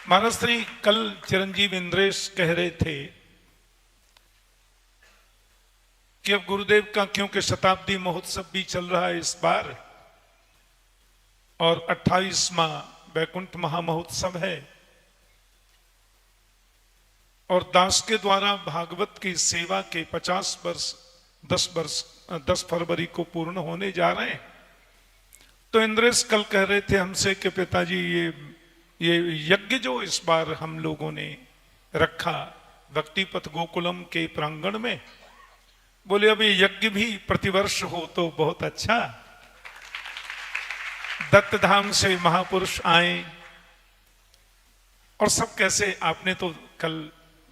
महाराज श्री कल चिरंजीव इंद्रेश कह रहे थे कि अब गुरुदेव का क्योंकि शताब्दी महोत्सव भी चल रहा है इस बार और 28वां वैकुंठ महामहोत्सव है और दास के द्वारा भागवत की सेवा के 50 वर्ष 10 फरवरी को पूर्ण होने जा रहे हैं। तो इंद्रेश कल कह रहे थे हमसे कि पिताजी ये यज्ञ जो इस बार हम लोगों ने रखा भक्तिपथ गोकुलम के प्रांगण में, बोले अब ये यज्ञ भी प्रतिवर्ष हो तो बहुत अच्छा। दत्त धाम से महापुरुष आए और सब कैसे आपने तो कल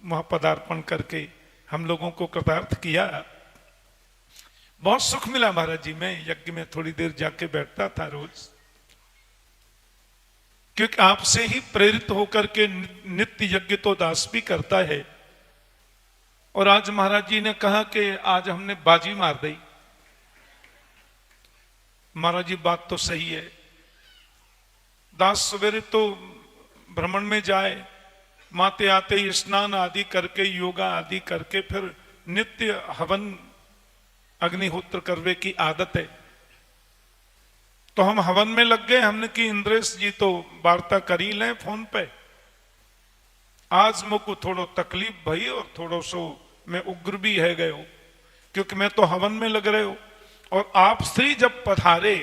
महापदार्पण करके हम लोगों को कृतार्थ किया। बहुत सुख मिला महाराज जी। मैं यज्ञ में थोड़ी देर जाके बैठता था रोज, क्योंकि आपसे ही प्रेरित होकर के नित्य यज्ञ तो दास भी करता है। और आज महाराज जी ने कहा कि आज हमने बाजी मार दी। महाराज जी बात तो सही है। दास सवेरे तो भ्रमण में जाए, माते आते ही स्नान आदि करके योगा आदि करके फिर नित्य हवन अग्निहोत्र करवे की आदत है। तो हम हवन में लग गए। हमने कि इंद्रेश जी तो वार्ता कर ही लें फोन पे। आज मुझको थोड़ो तकलीफ भई और थोड़ो सो मैं उग्र भी है गए हो, क्योंकि मैं तो हवन में लग रहे हो और आप श्री जब पधारे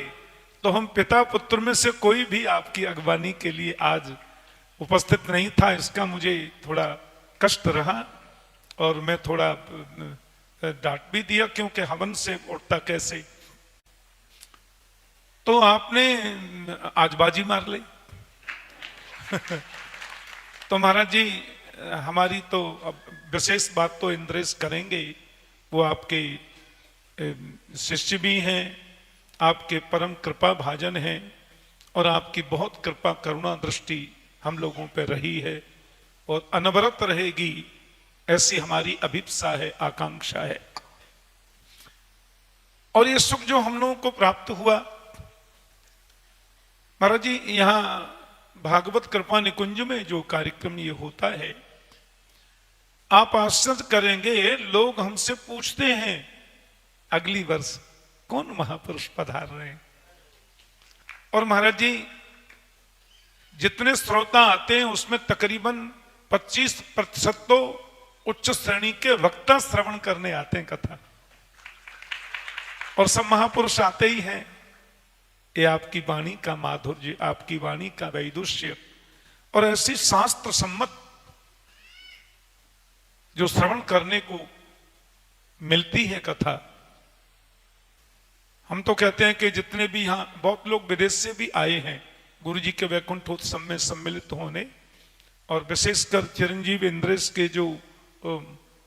तो हम पिता पुत्र में से कोई भी आपकी अगवानी के लिए आज उपस्थित नहीं था। इसका मुझे थोड़ा कष्ट रहा और मैं थोड़ा डांट भी दिया, क्योंकि हवन से उठता कैसे। तो आपने आज बाजी मार ली। तो महाराज जी हमारी तो अब विशेष बात तो इंद्रेश करेंगे। वो आपके शिष्य भी हैं, आपके परम कृपा भाजन हैं और आपकी बहुत कृपा करुणा दृष्टि हम लोगों पर रही है और अनवरत रहेगी, ऐसी हमारी अभिप्सा है, आकांक्षा है। और ये सुख जो हम लोगों को प्राप्त हुआ महाराज जी, यहां भागवत कृपा निकुंज में जो कार्यक्रम ये होता है, आप आश्चर्य करेंगे, लोग हमसे पूछते हैं अगली वर्ष कौन महापुरुष पधार रहे हैं। और महाराज जी जितने श्रोता आते हैं उसमें तकरीबन 25% तो उच्च श्रेणी के वक्ता श्रवण करने आते हैं कथा, और सब महापुरुष आते ही हैं। ये आपकी वाणी का माधुर्य, आपकी वाणी का वैदुष्य और ऐसी शास्त्र सम्मत जो श्रवण करने को मिलती है कथा। हम तो कहते हैं कि जितने भी यहां बहुत लोग विदेश से भी आए हैं गुरु जी के वैकुंठोत्सव में सम्मिलित होने, और विशेषकर चिरंजीव इंद्रेश के जो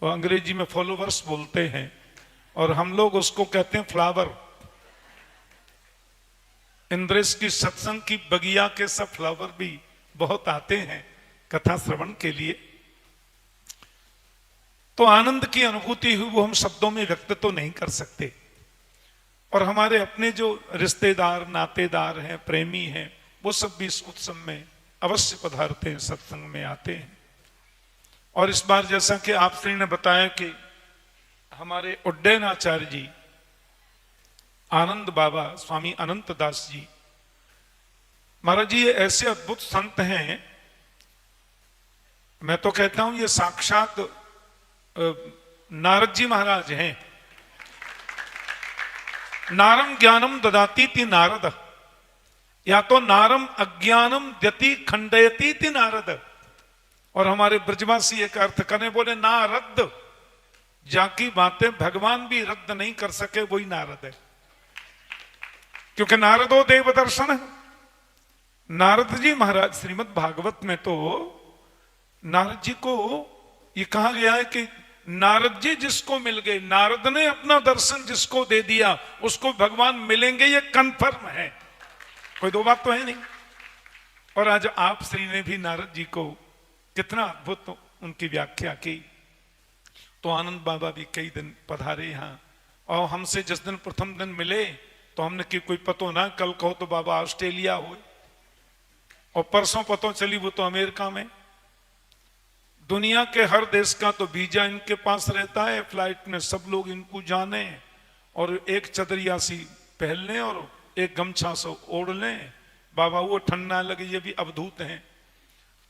अंग्रेजी में फॉलोवर्स बोलते हैं और हम लोग उसको कहते हैं फ्लावर। इंद्रेश की सत्संग की बगिया के सब फ्लावर भी बहुत आते हैं कथा श्रवण के लिए। तो आनंद की अनुभूति हुई वो हम शब्दों में व्यक्त तो नहीं कर सकते। और हमारे अपने जो रिश्तेदार नातेदार हैं, प्रेमी हैं, वो सब भी इस उत्सव में अवश्य पधारते हैं, सत्संग में आते हैं। और इस बार जैसा कि आप श्री ने बताया कि हमारे उड्डयनाचार्य जी आनंद बाबा स्वामी अनंत दास जी महाराज जी, ये ऐसे अद्भुत संत हैं। मैं तो कहता हूं ये साक्षात नारद जी महाराज हैं। नारम ज्ञानम ददाती थी नारद, या तो नारम अज्ञानम द्यति खंडयती थी नारद। और हमारे ब्रजवासी एक अर्थ करने बोले नारद, जाकी बातें भगवान भी रद्द नहीं कर सके वही नारद है, क्योंकि नारदो देव दर्शन। नारद जी महाराज श्रीमद् भागवत में तो नारद जी को ये कहा गया है कि नारद जी जिसको मिल गए, नारद ने अपना दर्शन जिसको दे दिया उसको भगवान मिलेंगे, ये कन्फर्म है, कोई दो बात तो है नहीं। और आज आप श्री ने भी नारद जी को कितना अद्भुत उनकी व्याख्या की। तो आनंद बाबा भी कई दिन पधारे यहां, और हमसे जिस दिन प्रथम दिन मिले तो हमने कि कोई पतो ना, कल कहो तो बाबा ऑस्ट्रेलिया हो, और परसों पता चली वो तो अमेरिका में। दुनिया के हर देश का तो वीजा इनके पास रहता है, फ्लाइट में सब लोग इनको जाने और एक चदरिया सी पहन लें और एक गमछा से ओढ़ लें, बाबा वो ठंडा लगे, ये भी अवधूत हैं।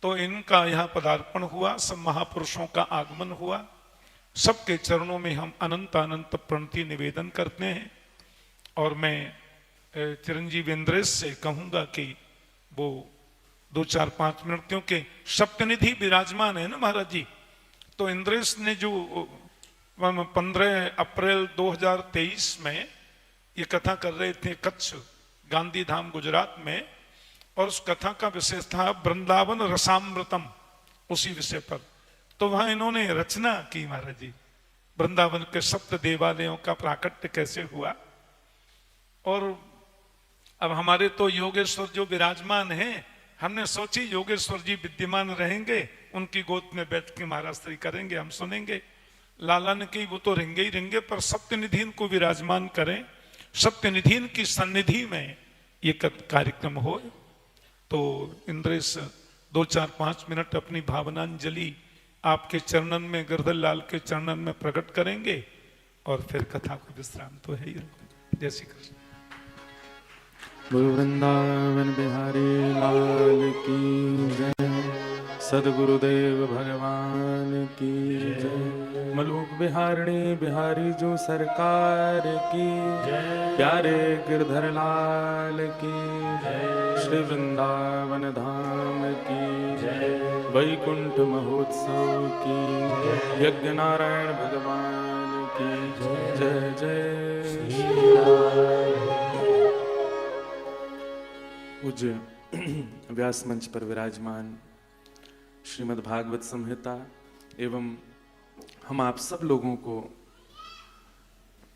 तो इनका यहाँ पदार्पण हुआ, सब महापुरुषों का आगमन हुआ। सबके चरणों में हम अनंत अनंत प्रणति निवेदन करते हैं। और मैं चिरंजीव इंद्रेश से कहूंगा कि वो 2-4-5 मिनट, क्योंकि सप्तनिधि विराजमान है ना महाराज जी। तो इंद्रेश ने जो 15 अप्रैल 2023 में ये कथा कर रहे थे कच्छ गांधी धाम गुजरात में, और उस कथा का विषय था वृंदावन रसामृतम, उसी विषय पर। तो वहां इन्होंने रचना की महाराज जी, वृंदावन के सप्त देवालयों का प्राकट्य कैसे हुआ। और अब हमारे तो योगेश्वर जो विराजमान हैं, हमने सोची योगेश्वर जी विद्यमान रहेंगे, उनकी गोद में बैठ के महाराज श्री करेंगे, हम सुनेंगे। लाला ने कही वो तो रहेंगे ही रहेंगे, पर सप्तनिधीन को विराजमान करें, सप्तनिधीन की सन्निधि में ये कार्यक्रम हो। तो इंद्रेश 2-4-5 मिनट अपनी भावनांजलि आपके चरणन में, गिरधर लाल के चरणन में प्रकट करेंगे और फिर कथा को विश्राम तो है ही। जय श्री कृष्ण। बोलो वृंदावन बिहारी लाल की जय, सदगुरुदेव भगवान की जय। मलूक बिहारिणी बिहारी जो सरकार की जय, प्यारे गिरधर लाल की जय, श्री वृंदावन धाम की जय, वैकुंठ महोत्सव की जय, यज्ञ नारायण भगवान की जय जय जय। पूज्य व्यास मंच पर विराजमान श्रीमद् भागवत संहिता एवं हम आप सब लोगों को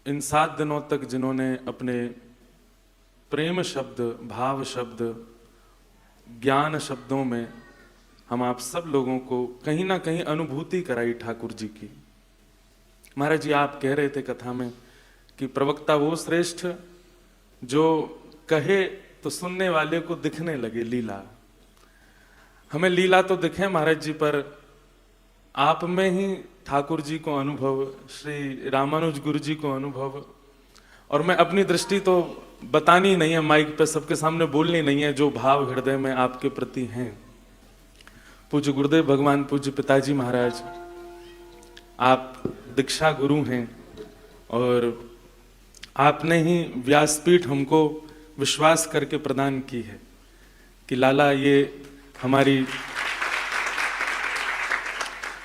इन 7 दिनों तक जिन्होंने अपने प्रेम शब्द, भाव शब्द, ज्ञान शब्दों में हम आप सब लोगों को कहीं ना कहीं अनुभूति कराई ठाकुर जी की। महाराज जी आप कह रहे थे कथा में कि प्रवक्ता वो श्रेष्ठ जो कहे तो सुनने वाले को दिखने लगे लीला। हमें लीला तो दिखे महाराज जी, पर आप में ही ठाकुर जी को अनुभव, श्री रामानुज गुरु जी को अनुभव। और मैं अपनी दृष्टि तो बतानी नहीं है माइक पे, सबके सामने बोलनी नहीं है, जो भाव हृदय में आपके प्रति हैं। पूज्य गुरुदेव भगवान, पूज्य पिताजी महाराज, आप दीक्षा गुरु हैं और आपने ही व्यासपीठ हमको विश्वास करके प्रदान की है कि लाला ये हमारी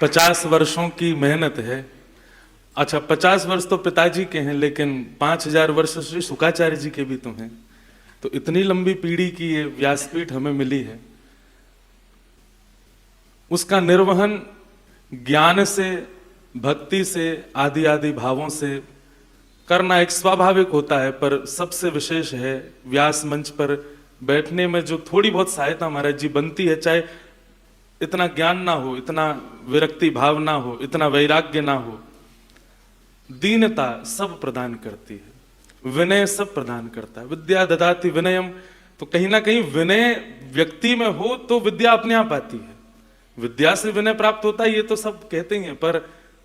50 वर्षों की मेहनत है। अच्छा 50 वर्ष तो पिताजी के हैं, लेकिन 5000 वर्ष श्री शुकाचार्य जी के भी तो हैं। तो इतनी लंबी पीढ़ी की ये व्यासपीठ हमें मिली है, उसका निर्वहन ज्ञान से, भक्ति से, आदि आदि भावों से करना एक स्वाभाविक होता है। पर सबसे विशेष है व्यास मंच पर बैठने में जो थोड़ी बहुत सहायता महाराज जी बनती है, चाहे इतना ज्ञान ना हो, इतना विरक्ति भाव ना हो, इतना वैराग्य ना हो, दीनता सब प्रदान करती है, विनय सब प्रदान करता है। विद्या ददाति विनयम, तो कहीं ना कहीं विनय व्यक्ति में हो तो विद्या अपने आप आती है। विद्या से विनय प्राप्त होता है ये तो सब कहते ही हैं, पर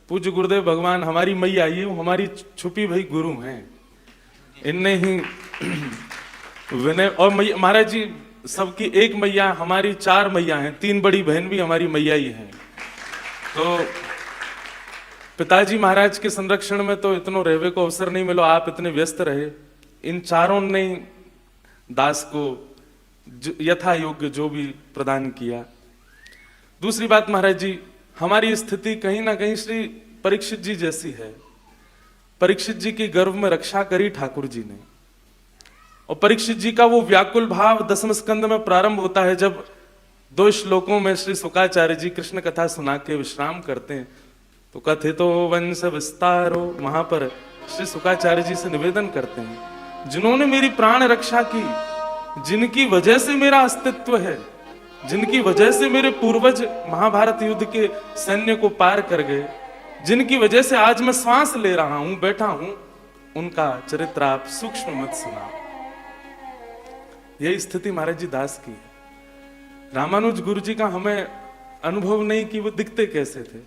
पूज्य गुरुदेव भगवान हमारी मैया, ये हमारी छुपी भई गुरु हैं, इनने ही विनय। और महाराज जी सबकी एक मैया, हमारी 4 मैया हैं, 3 बड़ी बहन भी हमारी मैया ही हैं। तो पिताजी महाराज के संरक्षण में तो इतनो रहवे को अवसर नहीं मिलो, आप इतने व्यस्त रहे। इन चारों ने दास को यथा योग्य जो भी प्रदान किया। दूसरी बात महाराज जी, हमारी स्थिति कहीं ना कहीं श्री परीक्षित जी जैसी है। परीक्षित जी की गर्भ में रक्षा करी ठाकुर जी ने, और परीक्षित जी का वो व्याकुल भाव 10वें स्कंद में प्रारंभ होता है, जब 2 श्लोकों में श्री शुकाचार्य जी कृष्ण कथा सुना के विश्राम करते हैं। तो कथितो वंश विस्तारो, वहां पर श्री शुकाचार्य जी से निवेदन करते हैं, जिन्होंने मेरी प्राण रक्षा की, जिनकी वजह से मेरा अस्तित्व है, जिनकी वजह से मेरे पूर्वज महाभारत युद्ध के सैन्य को पार कर गए, जिनकी वजह से आज मैं श्वास ले रहा हूं, बैठा हूं, उनका चरित्र आप सूक्ष्म मत सुना। यही स्थिति महाराज जी दास की है। रामानुज गुरु जी का हमें अनुभव नहीं कि वो दिखते कैसे थे।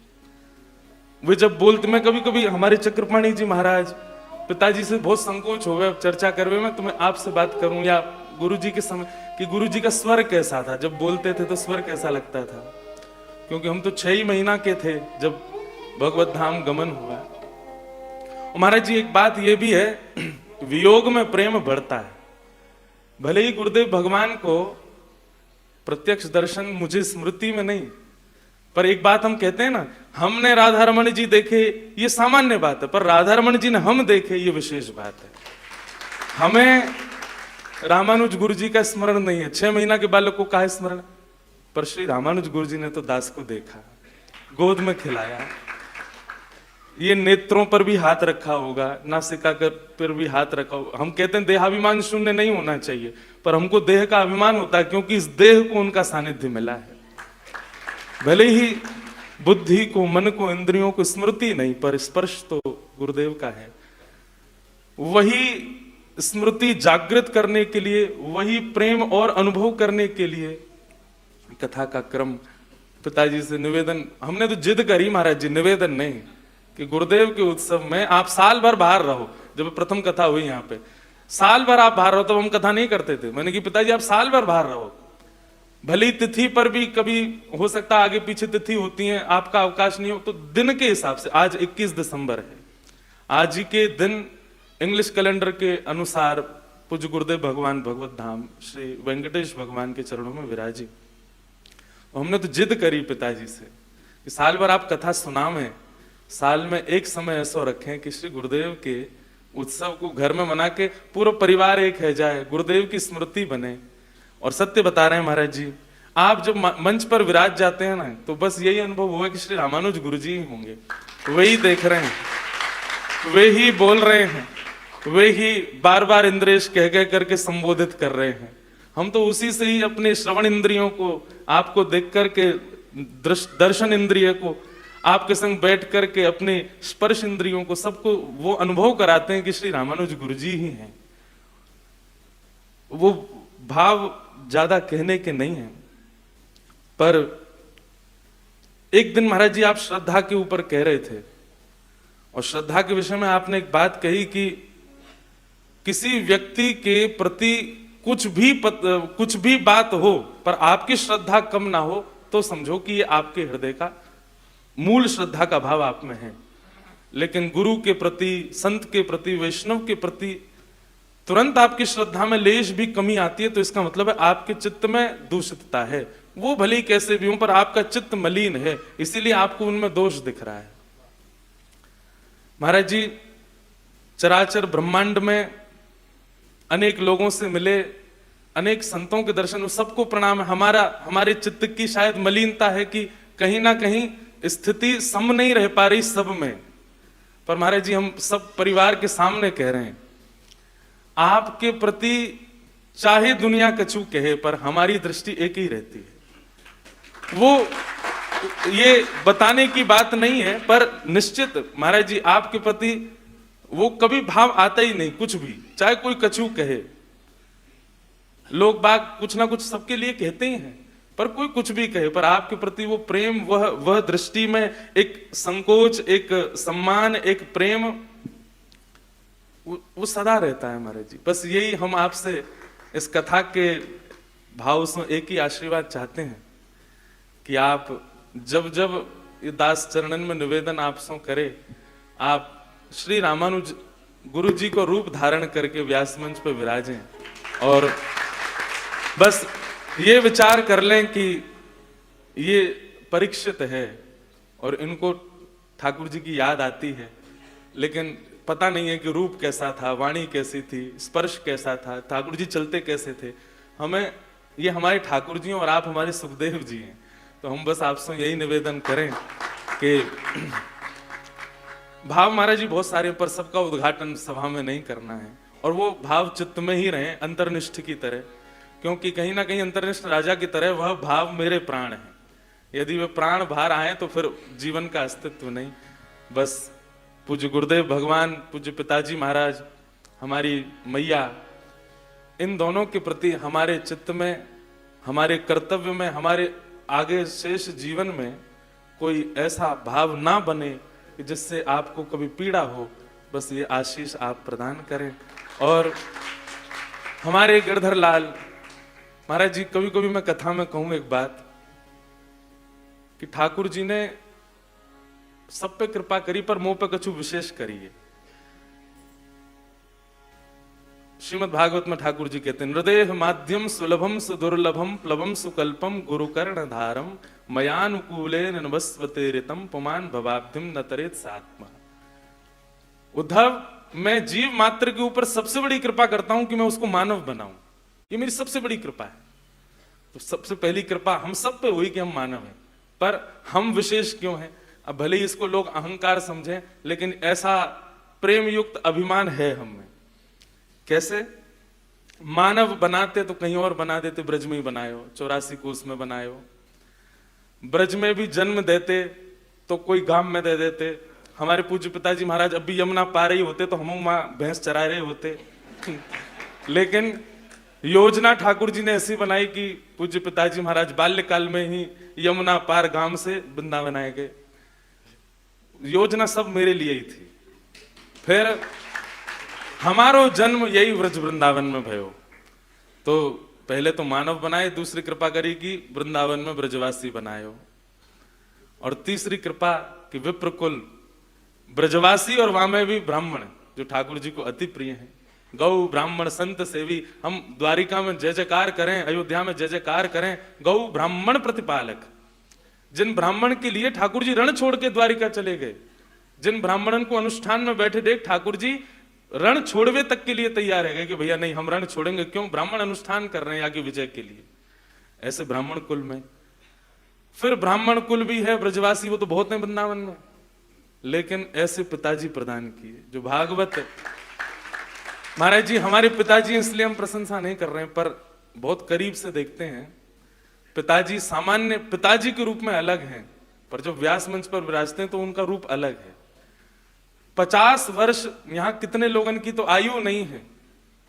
वे जब बोलते, मैं कभी कभी हमारे चक्रपाणी जी महाराज पिताजी से बहुत संकोच हो गया चर्चा करवे में, तो मैं आपसे बात करूं या गुरु जी के समय कि गुरु जी का स्वर कैसा था, जब बोलते थे तो स्वर कैसा लगता था, क्योंकि हम तो 6 ही महीना के थे जब भगवत धाम गमन हुआ। महाराज जी एक बात यह भी है, वियोग में प्रेम बढ़ता है। भले ही गुरुदेव भगवान को प्रत्यक्ष दर्शन मुझे स्मृति में नहीं, पर एक बात हम कहते हैं ना, हमने राधा रमण जी देखे ये सामान्य बात है, पर राधा रमण जी ने हम देखे ये विशेष बात है। हमें रामानुज गुरु जी का स्मरण नहीं है, 6 महीना के बालक को काहे स्मरण, पर श्री रामानुज गुरु जी ने तो दास को देखा, गोद में खिलाया, ये नेत्रों पर भी हाथ रखा होगा, नासिका पर भी हाथ रखा होगा। हम कहते हैं देहाभिमान शून्य नहीं होना चाहिए, पर हमको देह का अभिमान होता है, क्योंकि इस देह को उनका सानिध्य मिला है। भले ही बुद्धि को, मन को, इंद्रियों को स्मृति नहीं, पर स्पर्श तो गुरुदेव का है। वही स्मृति जागृत करने के लिए, वही प्रेम और अनुभव करने के लिए कथा का क्रम पिताजी से निवेदन, हमने तो जिद करी महाराज जी, निवेदन नहीं, कि गुरुदेव के उत्सव में आप साल भर बाहर रहो। जब प्रथम कथा हुई यहाँ पे, साल भर आप बाहर रहो, तो हम कथा नहीं करते थे। मैंने कि पिताजी आप साल भर बाहर रहो, भले ही तिथि पर भी कभी हो सकता आगे पीछे तिथि होती है, आपका अवकाश नहीं हो, तो दिन के हिसाब से, आज 21 दिसंबर है, आज ही के दिन इंग्लिश कैलेंडर के अनुसार पूज्य गुरुदेव भगवान भगवत धाम श्री वेंकटेश भगवान के चरणों में विराजी। हमने तो जिद करी पिताजी से कि साल भर आप कथा सुनावें, साल में एक समय ऐसा रखें कि श्री गुरुदेव के उत्सव को घर में मना के पूरा परिवार एक है जाए, गुरुदेव की स्मृति बने। और सत्य बता रहे हैं महाराज जी, आप जब मंच पर विराज जाते हैं ना, तो बस यही अनुभव हुआ कि श्री रामानुज गुरु जी ही होंगे, वही देख रहे हैं, वे ही बोल रहे हैं, वे ही बार बार इंद्रेश कह कह करके संबोधित कर रहे हैं। हम तो उसी से ही अपने श्रवण इंद्रियों को, आपको देख करके दर्शन इंद्रिय को, आपके संग बैठ करके अपने स्पर्श इंद्रियों को, सबको वो अनुभव कराते हैं कि श्री रामानुज गुरु जी ही हैं। वो भाव ज्यादा कहने के नहीं है। पर एक दिन महाराज जी आप श्रद्धा के ऊपर कह रहे थे, और श्रद्धा के विषय में आपने एक बात कही कि किसी व्यक्ति के प्रति कुछ भी बात हो, पर आपकी श्रद्धा कम ना हो, तो समझो कि ये आपके हृदय का मूल श्रद्धा का भाव आप में है। लेकिन गुरु के प्रति, संत के प्रति, वैष्णव के प्रति तुरंत आपकी श्रद्धा में लेश भी कमी आती है, तो इसका मतलब है आपके चित्त में दूषितता है। वो भले ही कैसे भी हो, पर आपका चित्त मलिन है, इसीलिए आपको उनमें दोष दिख रहा है। महाराज जी चराचर ब्रह्मांड में अनेक लोगों से मिले, अनेक संतों के दर्शन, सबको प्रणाम है। हमारे चित्त की शायद मलिनता है कि कहीं ना कहीं स्थिति सम नहीं रह पा रही सब में। पर महाराज जी हम सब परिवार के सामने कह रहे हैं, आपके प्रति चाहे दुनिया कछु कहे, पर हमारी दृष्टि एक ही रहती है। वो ये बताने की बात नहीं है, पर निश्चित महाराज जी आपके प्रति वो कभी भाव आता ही नहीं, कुछ भी, चाहे कोई कछु कहे। लोग बाग कुछ ना कुछ सबके लिए कहते ही हैं, पर कोई कुछ भी कहे, पर आपके प्रति वो प्रेम, वह दृष्टि में एक संकोच, एक सम्मान, एक प्रेम, वो सदा रहता है महाराज जी। बस यही हम आपसे इस कथा के भाव से एक ही आशीर्वाद चाहते हैं कि आप जब जब ये दास चरणन में निवेदन आपसे करे, आप श्री रामानुज गुरु जी को रूप धारण करके व्यास मंच पर विराजें, और बस ये विचार कर लें कि ये परीक्षित है और इनको ठाकुर जी की याद आती है, लेकिन पता नहीं है कि रूप कैसा था, वाणी कैसी थी, स्पर्श कैसा था, ठाकुर जी चलते कैसे थे। हमें ये हमारे ठाकुर जी और आप हमारे सुखदेव जी हैं, तो हम बस आपसे यही निवेदन करें कि भाव महाराज जी बहुत सारे, पर सबका उद्घाटन सभा में नहीं करना है, और वो भाव चित्त में ही रहे अंतर्निष्ठ की तरह, क्योंकि कहीं ना कहीं अंतर्निष्ठ राजा की तरह वह भाव मेरे प्राण है। यदि वे प्राण बाहर आए तो फिर जीवन का अस्तित्व नहीं। बस पूज्य गुरुदेव भगवान, पूज्य पिताजी महाराज, हमारी मैया, इन दोनों के प्रति हमारे चित्त में हमारे कर्तव्य में, हमारे आगे शेष जीवन में कोई ऐसा भाव ना बने कि जिससे आपको कभी पीड़ा हो। बस ये आशीष आप प्रदान करें। और हमारे गिरधर लाल महाराज जी, कभी कभी मैं कथा में कहूं एक बात कि ठाकुर जी ने सब पे कृपा करी पर मुंह पे कछु विशेष करी है। श्रीमद् भागवत में ठाकुर जी कहते हैं, हृदय माध्यम सुलभम सुदुर्लभम प्लवम सुकल्पम गुरुकर्ण धारम मयानुकूले नवस्वते ऋतम पुमान भवाब्धिम न तरेत सात्मा। उद्धव, मैं जीव मात्र के ऊपर सबसे बड़ी कृपा करता हूं कि मैं उसको मानव बनाऊं। ये मेरी सबसे बड़ी कृपा है। तो सबसे पहली कृपा हम सब पे हुई कि हम मानव हैं, पर हम विशेष क्यों हैं? अब भले ही इसको लोग अहंकार समझें, लेकिन ऐसा प्रेम युक्त अभिमान है हम में। कैसे? मानव बनाते तो कहीं और बना देते, ब्रज में ही बनाए हो, 84 कोस में बनाए हो। ब्रज में भी जन्म देते तो कोई गांव में दे देते। हमारे पूज्य पिताजी महाराज अब भी यमुना पा रही होते तो हम वहां भैंस चरा रहे होते। लेकिन योजना ठाकुर जी ने ऐसी बनाई कि पूज्य पिताजी महाराज बाल्यकाल में ही यमुना पार गांव से वृंदावन आए गए। योजना सब मेरे लिए ही थी। फिर हमारो जन्म यही व्रज वृंदावन में भयो। तो पहले तो मानव बनाए, दूसरी कृपा करी कि वृंदावन में ब्रजवासी बनाए हो, और तीसरी कृपा कि विप्रकुल ब्रजवासी और वहां में भी ब्राह्मण जो ठाकुर जी को अति प्रिय हैं। गौ ब्राह्मण संत सेवी, हम द्वारिका में जय जयकार करें, अयोध्या में जय जयकार करें, गौ ब्राह्मण प्रतिपालक। जिन ब्राह्मण के लिए ठाकुर जी रण छोड़ के द्वारिका चले गए, जिन ब्राह्मणन को अनुष्ठान में बैठे देख ठाकुर जी रण छोड़वे तक के लिए तैयार है कि भैया नहीं, हम रण छोड़ेंगे क्यों, ब्राह्मण अनुष्ठान कर रहे हैं आगे विजय के लिए। ऐसे ब्राह्मण कुल में फिर ब्राह्मण कुल भी है, ब्रजवासी वो तो बहुत है वृंदावन में, लेकिन ऐसे पिताजी प्रदान किए जो भागवत। महाराज जी, हमारे पिताजी, इसलिए हम प्रशंसा नहीं कर रहे हैं, पर बहुत करीब से देखते हैं। पिताजी सामान्य पिताजी के रूप में अलग हैं, पर जो व्यास मंच पर विराजते हैं तो उनका रूप अलग है। 50 वर्ष यहां कितने लोगों की तो आयु नहीं है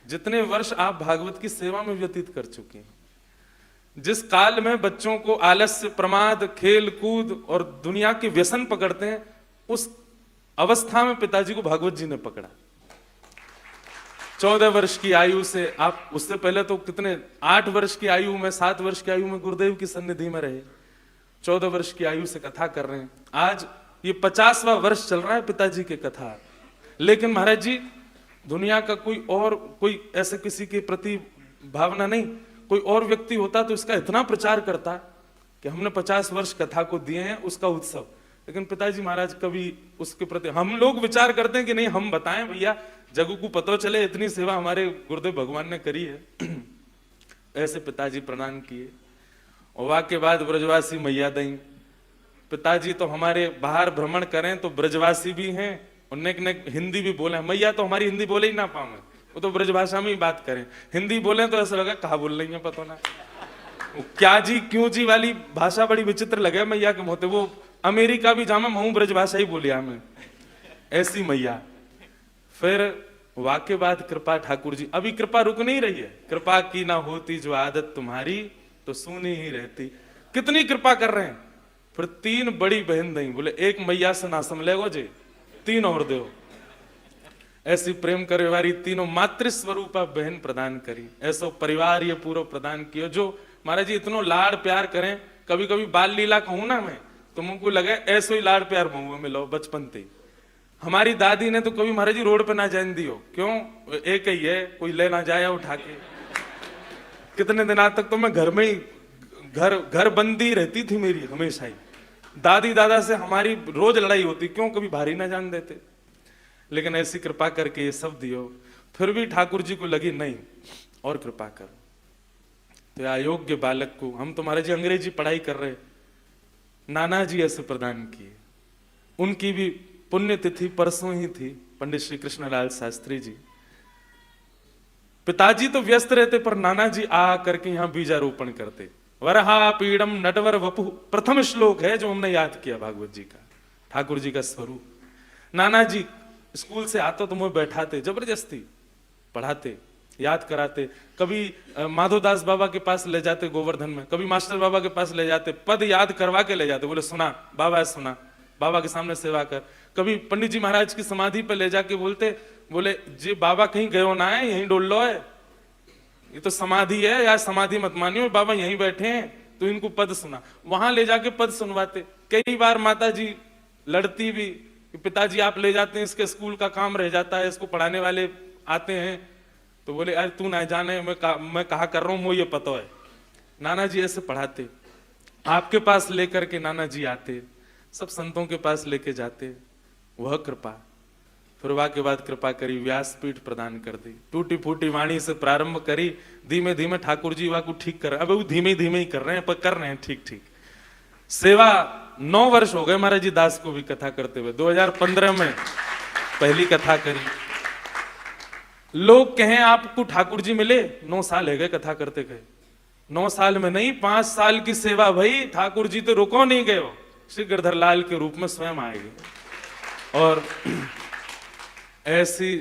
जितने वर्ष आप भागवत की सेवा में व्यतीत कर चुके हैं। जिस काल में बच्चों को आलस्य, प्रमाद, खेल कूद और दुनिया के व्यसन पकड़ते हैं, उस अवस्था में पिताजी को भागवत जी ने पकड़ा। 14 वर्ष की आयु से आप, उससे पहले तो कितने 8 वर्ष की आयु में, 7 वर्ष की आयु में गुरुदेव की सन्निधि में रहे, 14 वर्ष की आयु से कथा कर रहे हैं। आज ये 50वां वर्ष चल रहा है पिताजी के कथा। लेकिन महाराज जी, दुनिया का कोई ऐसे किसी के प्रति भावना नहीं, कोई और व्यक्ति होता तो इसका इतना प्रचार करता कि हमने 50 वर्ष कथा को दिए हैं, उसका उत्सव। लेकिन पिताजी महाराज कभी उसके प्रति, हम लोग विचार करते हैं कि नहीं, हम बताएं भैया, जगू को पता चले इतनी सेवा हमारे गुरुदेव भगवान ने करी है। ऐसे पिताजी प्रणाम किए। और वाक्य बाद ब्रजवासी मैया दई। पिताजी तो हमारे बाहर भ्रमण करें तो ब्रजवासी भी हैं, और नेक हिंदी भी बोले। मैया तो हमारी हिंदी बोले ही ना पावे, वो तो ब्रजभाषा में ही बात करें। हिंदी बोले तो ऐसा लगा कहा बोल रही है पता ना, क्या जी क्यों जी वाली भाषा बड़ी विचित्र लगे मैया के मोते। वो अमेरिका भी जामा महू ब्रजभाषा ही बोलिया में, ऐसी मैया। फिर वाक्य बाद कृपा ठाकुर जी, अभी कृपा रुक नहीं रही है। कृपा की ना होती जो आदत तुम्हारी तो सुनी ही रहती। कितनी कृपा कर रहे हैं। फिर 3 बड़ी बहन दई, बोले एक मैया से ना समलेगो जी, 3 और दो। ऐसी प्रेम करे वाली तीनों मातृ स्वरूपा बहन प्रदान करी। ऐसा परिवार ये पूरा प्रदान किया जो महाराज जी इतनो लाड़ प्यार करें। कभी कभी बाल लीला कहूं ना मैं, तो मुझको लगे ऐसो ही लाड़ प्यार मुंह में लो बचपन से। हमारी दादी ने तो कभी महाराज जी रोड पे ना जान दियो, क्यों, एक ही है, कोई ले ना जाए उठा के। कितने दिनों तक तो मैं घर में ही घर बंदी रहती थी मेरी हमेशा ही। दादी दादा से हमारी रोज लड़ाई होती, क्यों, कभी भारी ना जान देते। लेकिन ऐसी कृपा करके ये सब दियो। फिर भी ठाकुर जी को लगी नहीं और कृपा करो। तो अयोग्य बालक को, हम तो महाराज जी अंग्रेजी पढ़ाई कर रहे, नाना जी ऐसे प्रदान किए। उनकी भी पुण्यतिथि परसों ही थी, पंडित श्री कृष्णलाल शास्त्री जी। पिताजी तो व्यस्त रहते, पर नाना जी आ करके यहाँ बीजारोपण करते। वरहा पीड़म नटवर वपु, प्रथम श्लोक है जो हमने याद किया भागवत जी का, ठाकुर जी का स्वरूप। नाना जी स्कूल से आते तो मुझे बैठाते, जबरदस्ती पढ़ाते। याद कराते, कभी माधोदास बाबा के पास ले जाते गोवर्धन में, कभी मास्टर बाबा के पास ले जाते, पद याद करवा के ले जाते, बोले सुना बाबा सुना, बाबा के सामने सेवा कर। कभी पंडित जी महाराज की समाधि पे ले जाके बोलते, बोले जी बाबा कहीं गयो ना है, यहीं डोल लो है, ये तो समाधि है, या समाधि मत मानियो, बाबा यहीं बैठे हैं, तो इनको पद सुना। वहां ले जाके पद सुनवाते। कई बार माता जी लड़ती भी कि पिताजी आप ले जाते हैं, इसके स्कूल का काम रह जाता है, इसको पढ़ाने वाले आते हैं, तो बोले अरे तू ना जाने, मैं कहा कर रहा हूं, मुझे ये पता है। नाना जी ऐसे पढ़ाते, आपके पास लेकर के नाना जी आते, सब संतों के पास लेके जाते, वह कृपा। फिर वाह के बाद कृपा करी, व्यासपीठ प्रदान कर दी, टूटी फूटी वाणी से प्रारंभ करी, धीमे धीमे ठाकुर जी वाह को ठीक कर, अब वो धीमे धीमे ही कर रहे हैं, पर कर रहे हैं ठीक ठीक। सेवा 9 वर्ष हो गए महाराज जी दास को भी कथा करते हुए, 2015 में पहली कथा करी। लोग कहें आपको ठाकुर जी मिले, 9 साल है गए कथा करते गए, 9 साल में नहीं 5 साल की सेवा भाई, ठाकुर जी तो रुको नहीं गए, श्री गिरधर लाल के रूप में स्वयं आएंगे। और ऐसी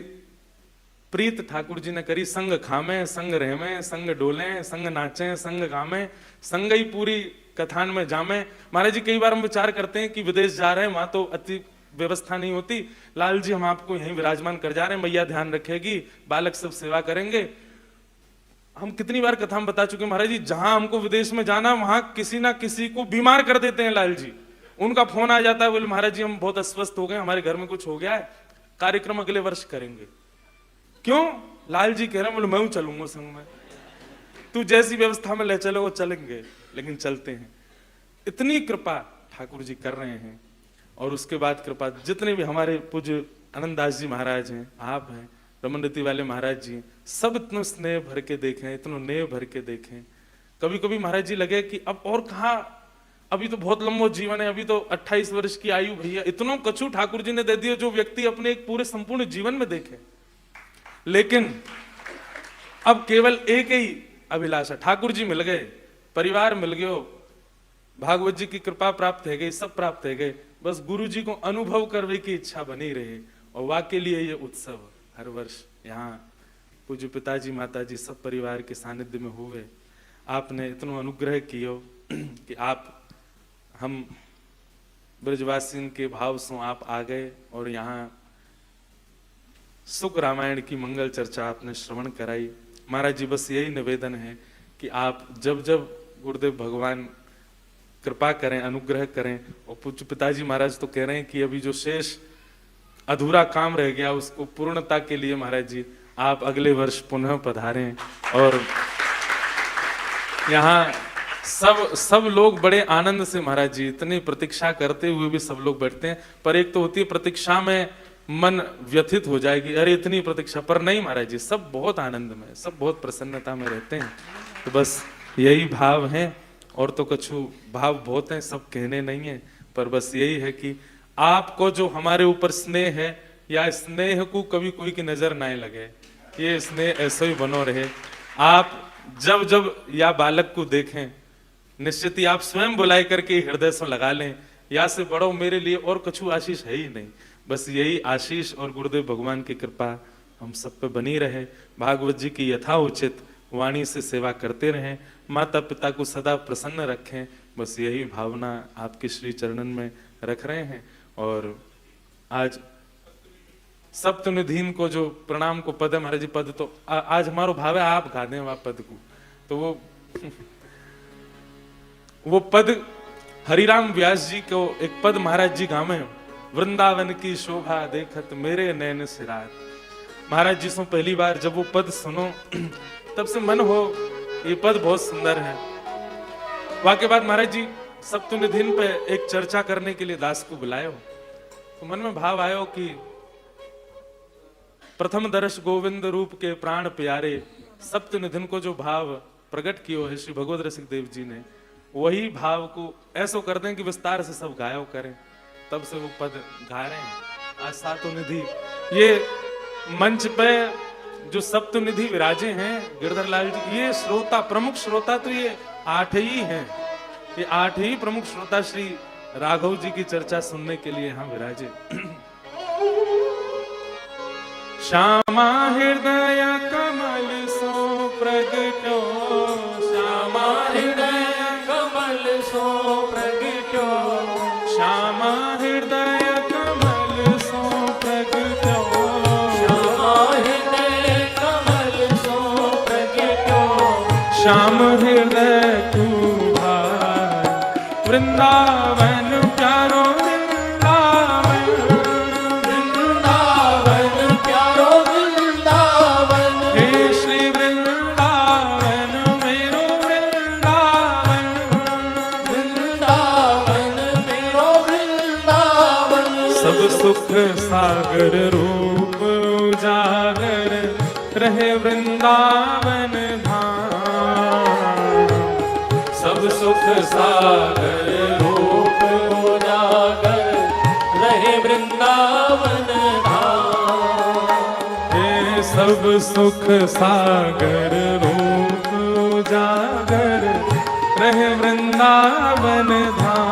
प्रीत ठाकुर जी ने करी, संग खामे संग रहमे संग डोले संग नाचे संग गामे, संग ही पूरी कथान में जामे। महाराज जी कई बार हम विचार करते हैं कि विदेश जा रहे हैं, वहां तो अति व्यवस्था नहीं होती, लाल जी हम आपको यहीं विराजमान कर जा रहे हैं, मैया ध्यान रखेगी, बालक सब सेवा करेंगे। हम कितनी बार कथा में बता चुके हैं महाराज जी, जहां हमको विदेश में जाना वहां किसी ना किसी को बीमार कर देते हैं लाल जी, उनका फोन आ जाता है, बोले महाराज जी हम बहुत अस्वस्थ हो गए, हमारे घर में कुछ हो गया है, कार्यक्रम अगले वर्ष करेंगे। क्यों? लाल जी कह रहे हैं, बोले मैं चलूंगा संग में, तू जैसी व्यवस्था में ले चलो वो चलेंगे, लेकिन चलते हैं। इतनी कृपा ठाकुर जी कर रहे हैं। और उसके बाद कृपा जितने भी हमारे पूज्य आनंददास जी महाराज हैं, आप हैं, रमन रीति वाले महाराज जी, सब इतना स्नेह भर के देखें, इतना नेह भर के देखें। कभी कभी महाराज जी लगे कि अब और कहा, अभी तो बहुत लंबा जीवन है, अभी तो 28 वर्ष की आयु भैया, इतना कछु ठाकुर जी ने दे दिया जो व्यक्ति अपने एक पूरे संपूर्ण जीवन में देखे। लेकिन अब केवल एक ही अभिलाषा, ठाकुर जी मिल गए, परिवार मिल गयो, भागवत जी की कृपा प्राप्त है गई, सब प्राप्त है गए, बस गुरु जी को अनुभव करने की इच्छा बनी रहे। और वाकई लिए ये उत्सव हर वर्ष यहाँ पूज्य पिताजी माताजी सब परिवार के सानिध्य में हुए। आपने इतना अनुग्रह कियो कि आप हम ब्रजवासियों के भाव से आप आ गए और यहाँ सुख रामायण की मंगल चर्चा आपने श्रवण कराई। महाराज जी बस यही निवेदन है कि आप जब जब गुरुदेव भगवान कृपा करें, अनुग्रह करें, और पूज्य पिताजी महाराज तो कह रहे हैं कि अभी जो शेष अधूरा काम रह गया उसको पूर्णता के लिए महाराज जी आप अगले वर्ष पुनः पधारें। और यहाँ सब लोग बड़े आनंद से महाराज जी, इतनी प्रतीक्षा करते हुए भी सब लोग बैठते हैं, पर एक तो होती है प्रतीक्षा में मन व्यथित हो जाएगी, अरे इतनी प्रतीक्षा, पर नहीं महाराज जी, सब बहुत आनंद में, सब बहुत प्रसन्नता में रहते हैं। तो बस यही भाव है, और तो कुछ भाव बहुत हैं, सब कहने नहीं है, पर बस यही है कि आपको जो हमारे ऊपर स्नेह है, या स्नेह को कभी कोई की नजर ना लगे, ये स्नेह ऐसा ही बनो रहे। आप जब जब या बालक को देखें, निश्चित ही आप स्वयं बुलाई करके हृदय से लगा लें, या से बड़ो मेरे लिए और कुछ आशीष है ही नहीं। बस यही आशीष और गुरुदेव भगवान की कृपा हम सब पे बनी रहे। भागवत जी की यथा उचित वाणी से सेवा करते रहें, माता पिता को सदा प्रसन्न रखें, बस यही भावना आपके श्री चरणन में रख रहे हैं। और आज सप्तनिधीन को जो प्रणाम को पद है महाराज जी, पद तो आज हमारो भाव है आप गा दें आप पद को, तो वो पद हरिराम व्यास जी को एक पद महाराज जी गावे, वृंदावन की शोभा देखत मेरे नैन सिरात। महाराज जी से पहली बार जब वो पद सुनो तब से मन हो ये पद बहुत सुंदर है। वाके बाद महाराज जी सप्तनिधीन पे एक चर्चा करने के लिए दास को बुलायो, तो मन में भाव आयो कि प्रथम दर्श गोविंद रूप के प्राण प्यारे, सप्तनिधीन को जो भाव प्रकट कियो है श्री भगवत रसिक देव जी ने, वही भाव को ऐसो कर दें कि विस्तार से सब गायो करें। तब से वो पद गा रहे हैं। आज सातों निधि ये मंच पे जो सप्तनिधि विराजे हैं गिरधर लाल जी, ये श्रोता प्रमुख श्रोता तो ये 8 ही हैं। ये 8 ही प्रमुख श्रोता श्री राघव जी की चर्चा सुनने के लिए यहाँ विराजे। श्यामा हृदय कमल श्याम हृदय तू भाई, वृंदावन प्यारो वृंदावन, वृंदावन प्यारो वृंदावन, हे श्री वृंदावन मेरो वृंदावन, वृंदावन मेरो वृंदावन, सब सुख सागर रूप उजागर रहे वृंदावन धाम, सब सुख सागर रूप उजागर रहे वृंदावन धाम, हे सब सुख सागर रूप उजागर रहे वृंदावन धाम,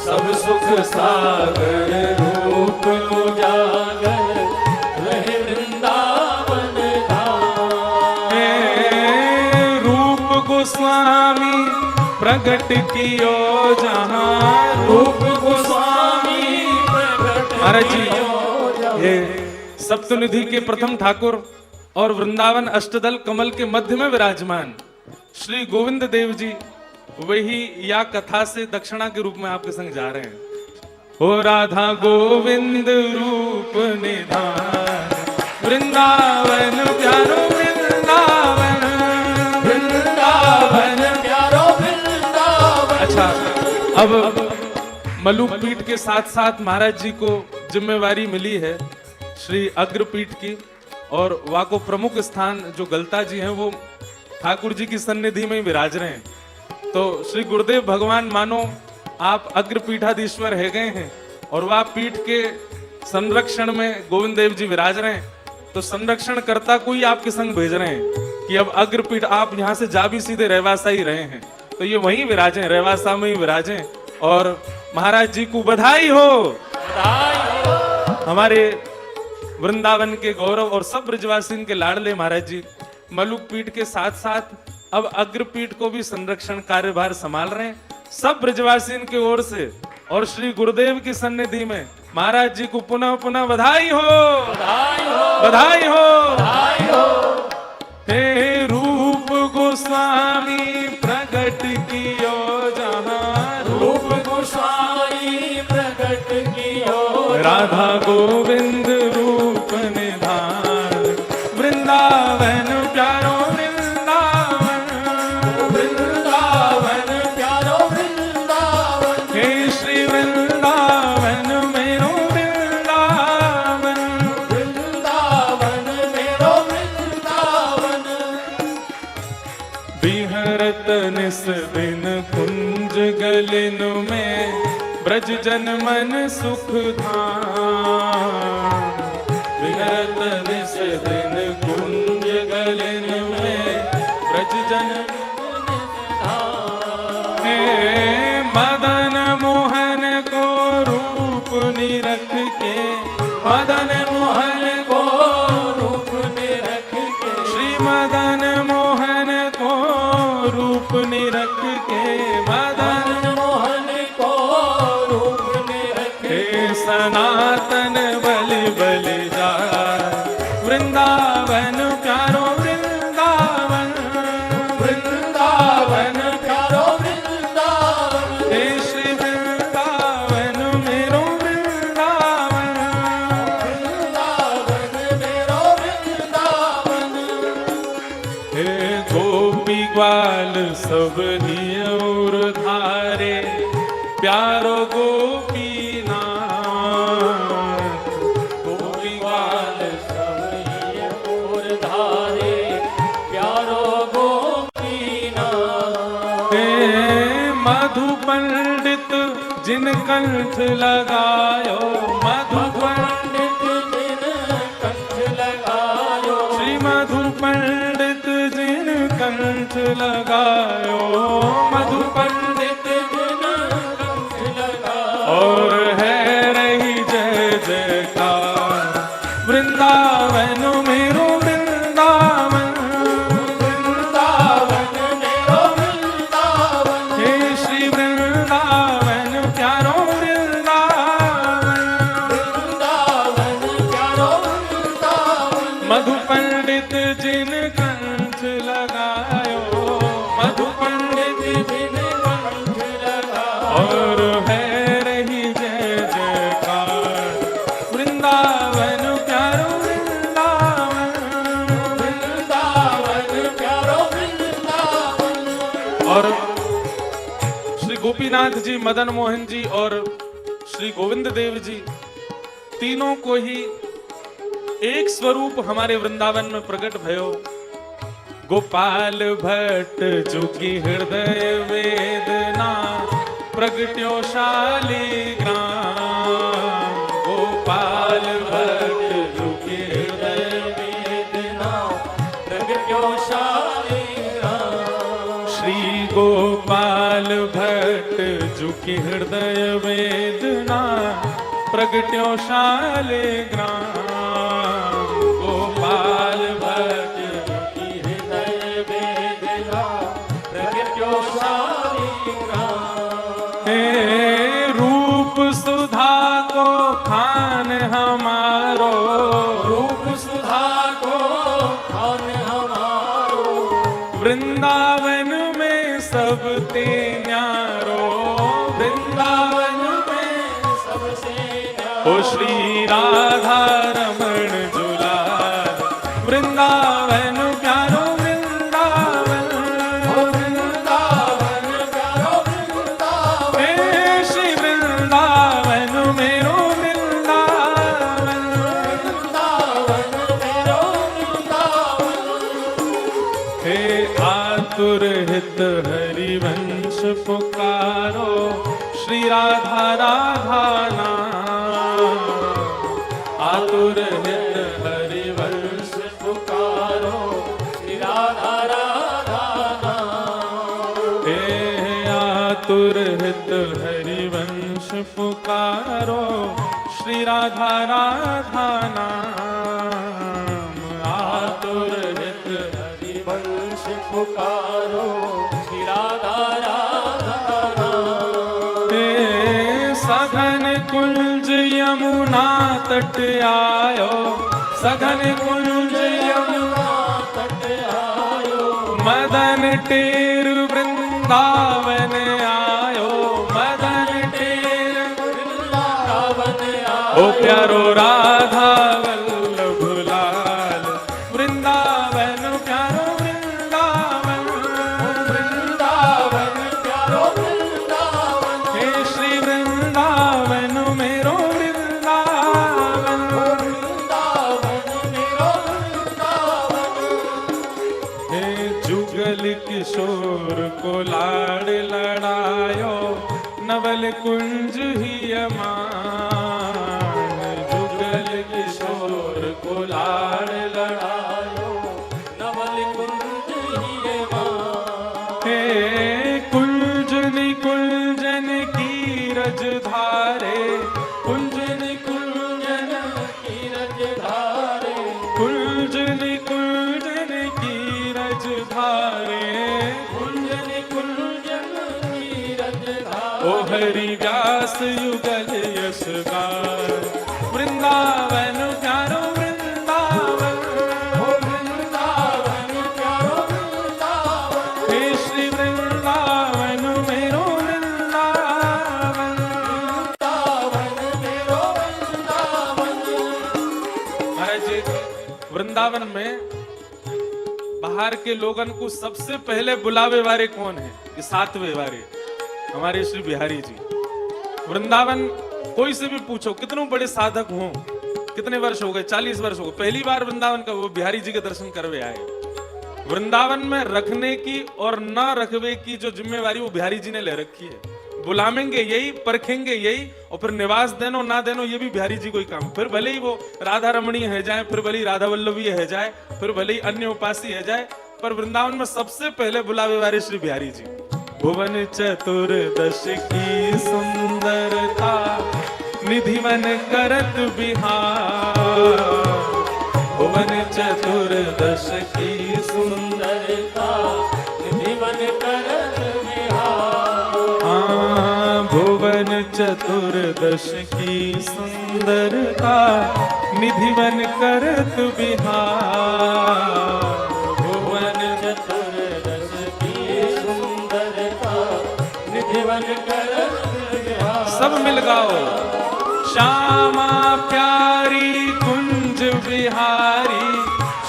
सब सुख सागर रूप उजागर रहे वृंदावन धाम, हे रूप गोस्वामी प्रगट कियो जहाँ, रूप गोस्वामी प्रगट महाराज जी कियो जहाँ। ये सप्तनिधि के प्रथम ठाकुर और वृंदावन अष्टदल कमल के मध्य में विराजमान श्री गोविंद देव जी वही या कथा से दक्षिणा के रूप में आपके संग जा रहे हैं। हो राधा गोविंद रूप निधान, वृंदावन प्यारो वृंदावन, वृंदावन प्यारो वृंदावन। अच्छा, अब मलुक पीठ के साथ साथ महाराज जी को जिम्मेवारी मिली है श्री अग्रपीठ की, और वहाँ को प्रमुख स्थान जो गलता जी हैं वो ठाकुर जी की सन्निधि में ही विराज रहे हैं। तो श्री गुरुदेव भगवान मानो आप अग्रपीठाधीश्वर है गए हैं और वह पीठ के संरक्षण में गोविंद देव जी विराज रहे हैं, तो संरक्षण करता को ही आपके संग भेज रहे हैं कि अब अग्रपीठ आप यहाँ से जा भी सीधे रहवासा ही रहे हैं, तो ये वहीं विराजें, रहवासा में ही विराजें। और महाराज जी को बधाई हो, हमारे वृंदावन के गौरव और सब ब्रजवासियों के लाडले महाराज जी मलुक पीठ के साथ साथ अब अग्रपीठ को भी संरक्षण कार्यभार संभाल रहे हैं सब ब्रजवासियों की ओर से। और श्री गुरुदेव की सन्निधि में महाराज जी को पुनः पुनः बधाई हो, बधाई हो, बधाई हो, बधाई हो। हे रूप गोस्वामी प्रगट कियो जहाँ, रूप गोस्वामी प्रगट कियो राधा गोविंद रूप निधान, वृंदावन प्यारो वृंदावन, वृंदावन प्यारो वृंदावन, हे श्री वृंदावन मेरो वृंदावन, वृंदावन मेरो वृंदावन। विहरत निस दिन कुंज गलिन में ब्रज जन मन सुख धाम, विहरत निस दिन कुंज गलिन में ब्रज जन हे मदन मोहन को रूप निरख के, मदन मोहन को रूप में रख के श्री मदन मोहन को रूप निरख के, मदन मोहन को रूप में रख हे सनातन बलि बलि जाय, वृंदावन प्यारो वृंदावन, वृंदावन प्यारो वृंदावन, हे श्री वृंदावन मेरो वृंदावन, वृंदावन मेरो वृंदावन। हे गोपी ग्वाल सब नियर धारे, प्यारो गोपी नाथ, गोपी ग्वाल सबरिय ओर धारे प्यारो गोपीनाथ। हे मधु पंडित जिन कंठ लगायो, मधु पंडित जिन कंठ लगायो, श्री मधु पंडित जिन कंठ लगायो, मधु पंडित जिन कंठ लगायो। और है रही जय जयकार, वृंदावन मेरो वृंदावन, वृंदावन मेरो वृंदावन, हे श्री वृंदावन प्यारो वृंदावन, वृंदावन प्यारो वृंदावन। मधु पंडित जिन कंठ गोपीनाथ जी, मदन मोहन जी और श्री गोविंद देव जी तीनों को ही एक स्वरूप हमारे वृंदावन में प्रकट भयो। गोपाल भट्ट जो की हृदय वेदना प्रगट्यो शालिग्राम। गोपाल भट्ट जो की हृदय वेदना प्रगट्यो शालिग्राम। श्री गोपाल भट्ट जो की हृदय वेदना प्रगट्यो शालिग्राम। गोपाल भट्ट जो की हृदय वेदना प्रगट्यो शालिग्राम। हे रूप सुधा को खान हमारो। रूप सुधा को खान हमारो। वृंदावन में सब ते न्यारो। वृंदावन में सबसे ओ श्री राधा रमण जुलाल। वृंदावन प्यारो वृंदावन। वृंदावन प्यारो वृंदावन। हे श्री वृंदावन मेरो वृंदावन। वृंदावन प्यारो वृंदावन। हे आतुर हित हरिवंश पुकारो। श्री राधा राधा नाम। आतुर हित हरिवंश पुकारो श्री राधा राधा नाम। हे आतुर हित हरिवंश पुकारो। श्री राधा राधा नाम। आतुर हित हरिवंश पुकारो श्री राधा राधा नाम। हे सघन कुंज यमुना तट आयो। सघन कुंज यमुना तट आयो। मदन टेर वृंदावन आयो। मदन टेर वृंदावन ओ प्यारो राधा वल्लभ लाल। वृंदावन प्यारो वृंदावन। वृंदावन प्यारो वृंदावन। हे श्री वृंदावन मेरो वृंदावन। वृंदावन मेरो वृंदावन। हे जुगल किशोर को लाड़ लड़ायो। नवल कुंज ही अमान। जुगल किशोर को लाड़ लड़ायो। नवल कुंज ही मान। हे कुंजन कुंजन की रज धारे। कुंजन कुंजन कीरज धारे। कुंजन कुंजन की रज धारे। कुंजन कुंजन कीरज धारे। ओ हरि व्यास युगल यश गान। वृंदावन प्यारो वृंदावन। वृंदावन प्यारो वृंदावन। हे श्री वृंदावन मेरो वृंदावन। वृंदावन मेरो वृंदावन। महाराज जी, वृंदावन में बाहर के लोगन को सबसे पहले बुलावे वाले कौन है? ये 7वें वाले हमारे श्री बिहारी जी। वृंदावन कोई से भी पूछो, कितने बड़े साधक हो, कितने वर्ष हो गए, 40 वर्ष हो गए, पहली बार वृंदावन का वो बिहारी जी के दर्शन करवे आए। वृंदावन में रखने की और ना रखवे की जो जिम्मेवारी वो बिहारी जी ने ले रखी है। बुलावेंगे यही, परखेंगे यही, और फिर निवास देनो ना देनो ये भी बिहारी जी को ही काम। फिर भले ही वो राधा रमणीय है जाए, फिर भले ही राधा वल्लभी है जाए, फिर भले ही अन्य उपासी है जाए, पर वृंदावन में सबसे पहले बुलावे वाले श्री बिहारी जी। भुवन चतुर्दश की सुंदरता निधिवन करत बिहार। भुवन चतुर्दश की सुंदरता निधिवन करत बिहार। हाँ, भुवन चतुर्दश की सुंदरता निधिवन करत बिहार। भुवन चतुर्दश की सुंदरता निधिवन करत बिहार। सब मिल गाओ। श्यामा प्यारी कुंज बिहारी।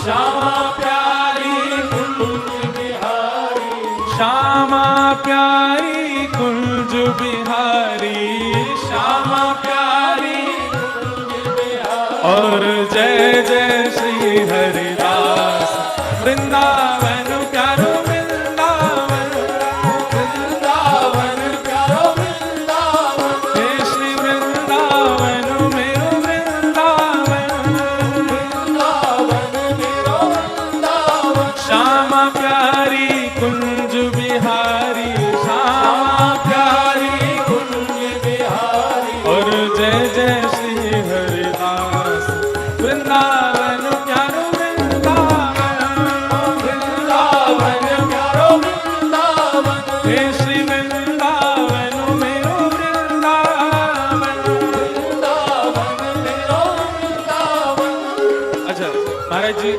श्यामा प्यारी कुंज बिहारी। श्यामा प्यारी कुंज बिहारी श्यामा प्यारी और जय जय श्री हरिदास वृंदावन प्यारो वृंदावन वृंदावन प्यारो वृंदावन हे श्री वृंदावन मेरो वृंदावन वृंदावन मेरो वृंदावन श्यामा प्यारी कुंज बिहारी श्यामा प्यारी कुंज बिहारी और जय जय श्री हरिदास वृंदावन प्यारो वृंदावन वृंदावन प्यारो वृंदावन हे श्री वृंदावन मेरो वृंदावन वृंदावन मेरो वृंदावन। अच्छा महाराज जी,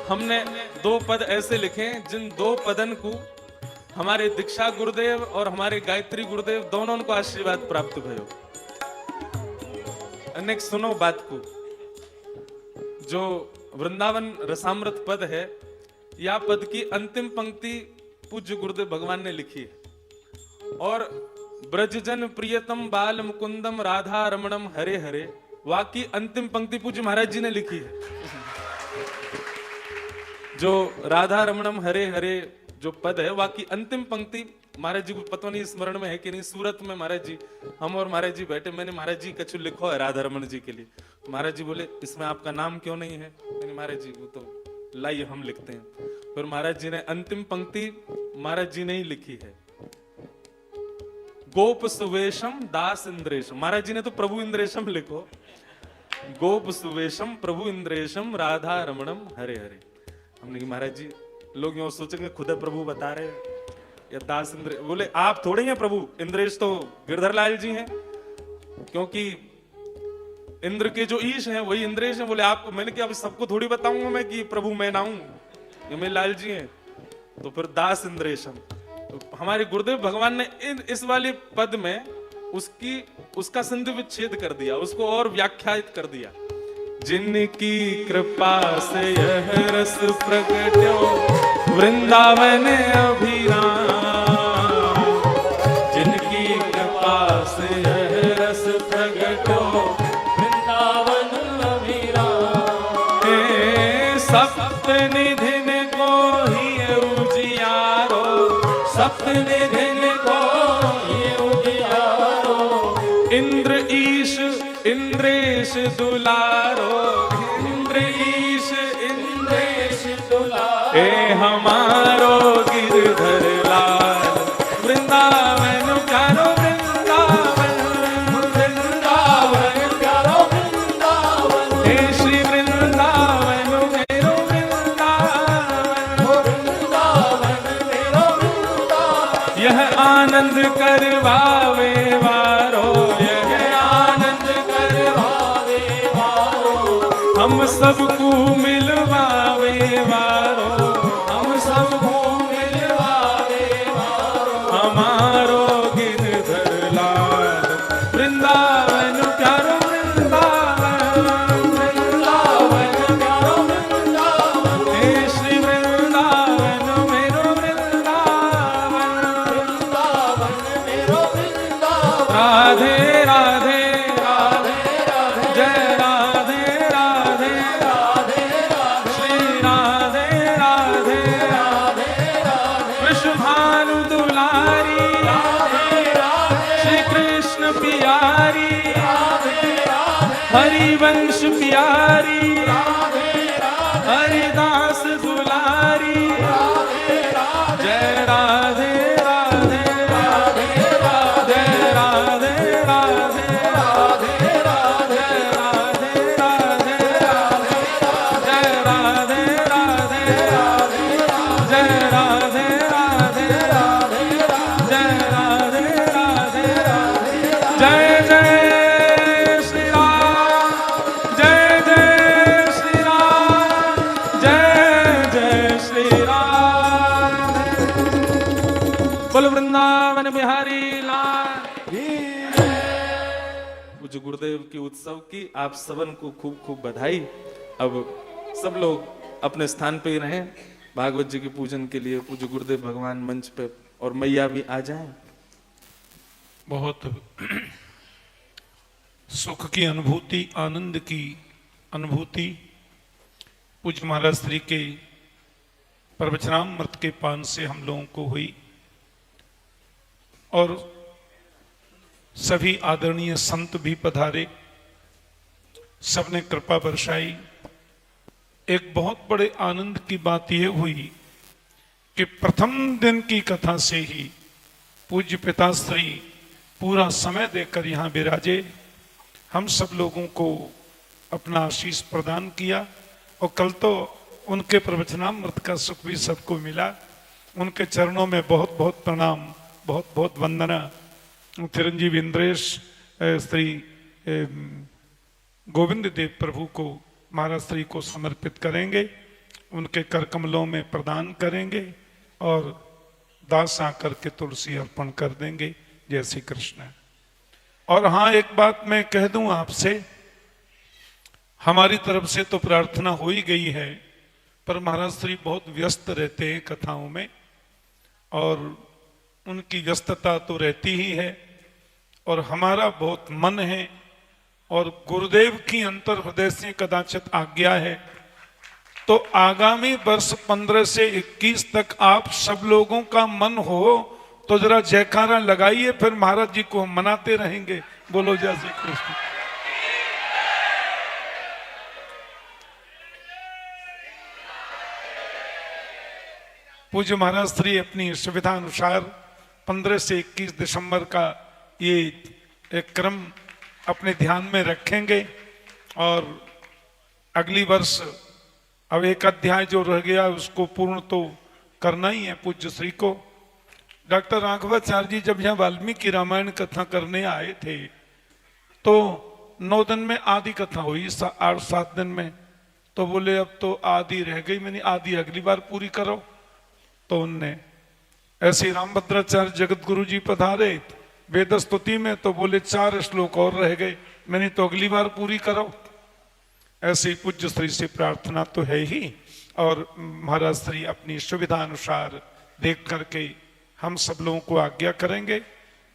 हमने दो पद ऐसे लिखे हैं जिन दो पदन को हमारे दीक्षा गुरुदेव और हमारे गायत्री गुरुदेव दोनों को आशीर्वाद प्राप्त भयो। अनेक सुनो बात को, जो वृंदावन रसामृत पद है, या पद की अंतिम पंक्ति पूज्य गुरुदेव भगवान ने लिखी है और ब्रजजन प्रियतम बाल मुकुंदम राधा रमणम हरे हरे वाकी अंतिम पंक्ति पूज्य महाराज जी ने लिखी है। जो राधा रमणम हरे हरे जो पद है वाकी अंतिम पंक्ति महाराज जी को पता नहीं स्मरण में है कि नहीं। सूरत में महाराज जी, हम और महाराज जी बैठे, मैंने महाराज जी कछु लिखो है राधा रमण जी के लिए, तो महाराज जी बोले इसमें आपका नाम क्यों नहीं है। मैंने महाराज जी वो तो लाइए हम लिखते हैं। फिर महाराज जी ने अंतिम पंक्ति महाराज जी ने ही लिखी है, गोप सुवेशम दास इंद्रेशम। महाराज जी ने तो प्रभु इंद्रेशम लिखो, गोप सुवेशम प्रभु इंद्रेशम राधा रमणम हरे हरे। हमने कहा महाराज जी लोग यूं सोचेंगे खुद प्रभु बता रहे हैं या दास इंद्र। बोले आप थोड़े हैं प्रभु, इंद्रेश तो गिरधर लाल जी हैं, क्योंकि इंद्र के जो ईश हैं वही इंद्रेश हैं। बोले आपको, मैंने कहा अब सबको थोड़ी बताऊंगा मैं कि प्रभु मैं ना हूं, ये मेरे लाल जी हैं। तो फिर दास इंद्रेशम, तो हमारे गुरुदेव भगवान ने इस वाले पद में उसका संधि विच्छेद कर दिया, उसको और व्याख्यायित कर दिया। जिनकी कृपा से यह रस प्रगट्यो वृंदावन अभिराम, जिनकी कृपा से यह रस प्रगट्यो वृंदावन अभिराम। हे सप्त निधिन को ही उजियारो, सप्त निधिन को ये उजियारो इंद्र ईश इंद्रेश दुलारो, इंद्र ईश इंद्रेश दुलारो ए हमारो गिरधर लाल वृंदावन प्यारो वृंदावन, वृंदावन प्यारो वृंदावन हे श्री वृंदावन मेरो वृंदावन, वृंदावन मेरो वृंदावन। यह आनंद करवावे वारो, यह आनंद करवावे वारो हम सबको मिलवावे वारो, हम सबको मिलवावे वारो हमारो गिरधर लाल वृंदावन प्यारो वृंदावन, वृंदावन प्यारो वृंदावन हे श्री वृंदावन मेरो वृंदावन, वृंदावन मेरो वृंदावन। राधे राधे राधे राधे जय राधे राधे राधे राधे श्री राधे राधे राधे राधे विश्वभानु दुलारी राधे राधे श्री कृष्ण प्यारी राधे राधे हरिवंश प्यारी राधे राधे हरिदास दुलारी राधे राधे जय राधे राधे राधे राधे जय राधे राधे राधे राधे जय राधे राधे जय राधे राधे जय राधे राधे जय राधे राधे जय जय श्री राम, जय जय श्री राम, जय जय श्री राम। बोल वृंदावन बिहारी लाल। पूज्य गुरुदेव की उत्सव की आप सबन को खूब खूब बधाई। अब सब लोग अपने स्थान पे ही रहें, भागवत जी के पूजन के लिए पूज्य गुरुदेव भगवान मंच पे और मैया भी आ जाएं। बहुत सुख की अनुभूति, आनंद की अनुभूति पूज्य महाराज श्री के प्रवचनामृत के पान से हम लोगों को हुई और सभी आदरणीय संत भी पधारे, सबने कृपा बरसाई। एक बहुत बड़े आनंद की बात यह हुई कि प्रथम दिन की कथा से ही पूज्य पिताश्री पूरा समय देकर यहाँ विराजे, हम सब लोगों को अपना आशीष प्रदान किया और कल तो उनके प्रवचनामृत का सुख भी सबको मिला। उनके चरणों में बहुत बहुत प्रणाम, बहुत बहुत वंदना। चिरंजीव इंद्रेश श्री गोविंद देव प्रभु को महाराज श्री को समर्पित करेंगे, उनके कर कमलों में प्रदान करेंगे और दास आकर के तुलसी अर्पण कर देंगे। जय श्री कृष्ण। और हाँ, एक बात मैं कह दूं आपसे, हमारी तरफ से तो प्रार्थना हो ही गई है, पर महाराज श्री बहुत व्यस्त रहते हैं कथाओं में और उनकी व्यस्तता तो रहती ही है और हमारा बहुत मन है और गुरुदेव की अंतर हृदय से कदाचित आज्ञा है, तो आगामी वर्ष 15 से 21 तक आप सब लोगों का मन हो तो जरा जयकारा लगाइए, फिर महाराज जी को हम मनाते रहेंगे। बोलो जय श्री कृष्ण। पूज्य महाराज श्री अपनी सुविधा अनुसार 15 से 21 दिसंबर का ये एक क्रम अपने ध्यान में रखेंगे और अगली वर्ष अब एक अध्याय जो रह गया उसको पूर्ण तो करना ही है पूज्य श्री को। डॉक्टर राघवाचार्य जी जब यहाँ वाल्मीकि रामायण कथा करने आए थे तो 9 दिन में आधी कथा हुई, 8-7 दिन में, तो बोले अब तो आधी रह गई, मैंने आधी अगली बार पूरी करो। तो उनने ऐसे रामभद्राचार्य जगत गुरु जी पधारे वेद स्तुति में, तो बोले 4 श्लोक और रह गए, मैंने तो अगली बार पूरी करो। ऐसे पूज्य श्री से प्रार्थना तो है ही और महाराज श्री अपनी सुविधा अनुसार देख करके हम सब लोगों को आज्ञा करेंगे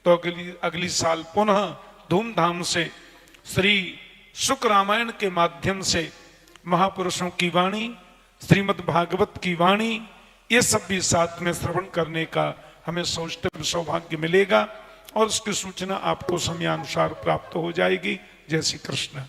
तो अगली साल पुनः धूमधाम से श्री शुक रामायण के माध्यम से महापुरुषों की वाणी, श्रीमद् भागवत की वाणी, ये सब भी साथ में श्रवण करने का हमें सौभाग्य मिलेगा और उसकी सूचना आपको समयानुसार प्राप्त हो जाएगी। जय श्री कृष्ण।